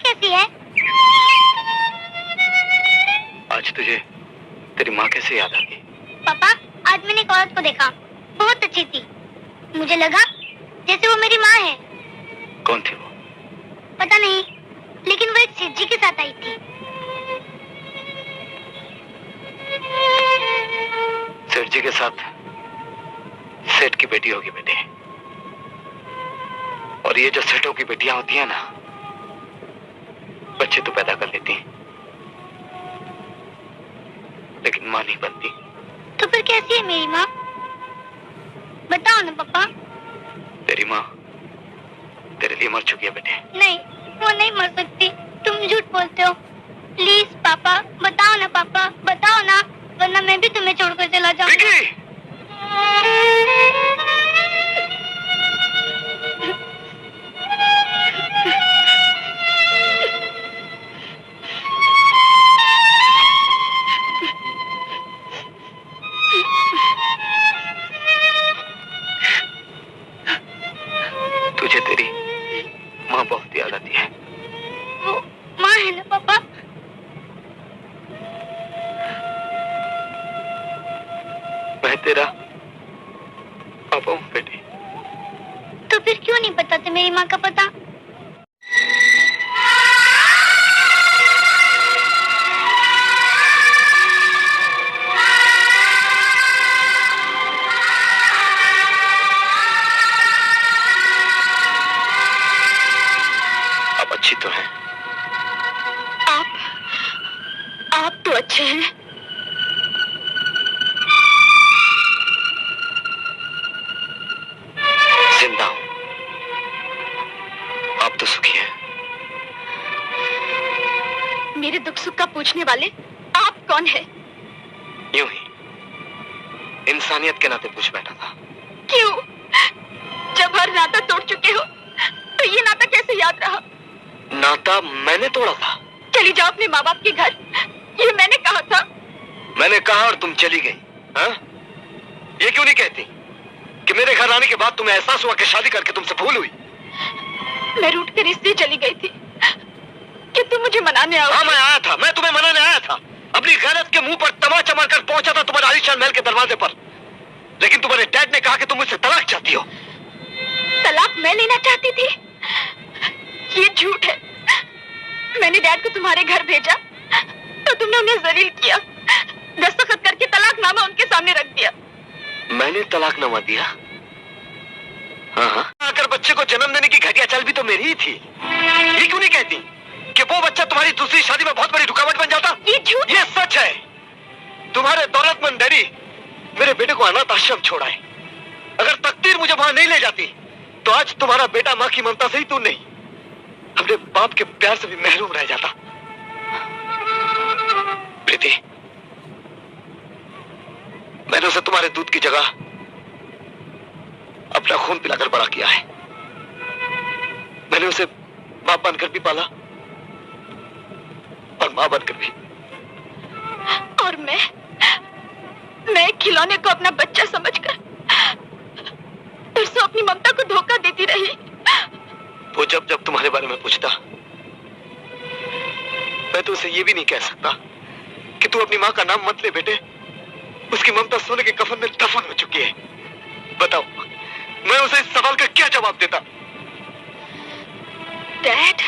कैसी है? आज तुझे तेरी माँ कैसे याद आ गई? पापा, आज मैंने एक औरत को देखा, बहुत अच्छी थी। मुझे लगा जैसे वो मेरी माँ है। कौन थी वो? पता नहीं, लेकिन वो एक सेठ जी के साथ आई थी। सेठ जी के साथ? सेठ की बेटी होगी बेटे। और ये जो सेठों की बेटियां होती हैं ना, बच्चे तो पैदा कर लेती हैं, लेकिन मां नहीं बनती। तो फिर कैसी है मेरी माँ? बताओ ना पापा। तेरी माँ तेरे लिए मर चुकी है बेटे। नहीं, वो नहीं मर सकती। तुम झूठ बोलते हो। प्लीज पापा, बताओ ना पापा, बताओ ना, वरना मैं भी तुम्हें छोड़कर चला जाऊंगा। तुझे तेरी माँ बहुत याद आती है। वो माँ है ना पापा? मैं तेरा पापा हूँ बेटी। तो फिर क्यों नहीं बताते मेरी माँ का पता? आप अच्छी तो हैं। आप तो अच्छे हैं। जिंदा हूं। आप तो सुखी हैं। मेरे दुख सुख का पूछने वाले आप कौन है? यूं ही इंसानियत के नाते पूछ बैठा था। क्यों? जब हर नाता तोड़ चुके हो तो ये नाता कैसे याद रहा? नाता मैंने तोड़ा था। चली जाओ अपने माँ बाप के घर, ये मैंने कहा था। मैंने कहा और तुम चली गई। हाँ? ये क्यों नहीं कहती कि मेरे घर आने के बाद तुम्हें एहसास हुआ कि शादी करके तुमसे भूल हुई? मैं रूठ कर इसलिए चली गई थी कि तुम मुझे मनाने आओ। हाँ, मैं आया था, मैं तुम्हें मनाने आया था। अपनी गैरत के मुंह पर तमाचा मारकर पहुंचा था तुम्हारे आलीशान महल के दरवाजे पर, लेकिन तुम्हारे डैड ने कहा कि तुम मुझसे तलाक चाहती हो। तलाक मैं लेना चाहती थी? ये झूठ है। मैंने डैड को तुम्हारे घर भेजा तो तुमने उन्हें जलील किया, दस्तखत करके तलाकनामा उनके सामने रख दिया। मैंने तलाकनामा दिया? हाँ हाँ। आकर बच्चे को जन्म देने की घटिया चाल भी तो मेरी ही थी। ये क्यों नहीं कहती कि वो बच्चा तुम्हारी दूसरी शादी में बहुत बड़ी रुकावट बन जाता? ये झूठ। ये सच है। तुम्हारे दौलतमंद डैडी मेरे बेटे को अनाथ आश्रम छोड़ाए। अगर तकदीर मुझे वहां नहीं ले जाती तो आज तुम्हारा बेटा माँ की ममता से ही तू नहीं, अपने बाप के प्यार से भी महरूम रह जाता। प्रीति, मैंने उसे तुम्हारे दूध की जगह अपना खून पिलाकर बड़ा किया है। मैंने उसे बाप बनकर भी पाला और मां बनकर भी। और मैं खिलौने को अपना बच्चा समझकर परसों अपनी ममता को धोखा देती रही। वो जब जब तुम्हारे बारे में पूछता, मैं तो उसे ये भी नहीं कह सकता कि तू अपनी मां का नाम मत ले बेटे, उसकी ममता सोने के कफन में दफन हो चुकी है। बताओ, मैं उसे इस सवाल का क्या जवाब देता? डैड,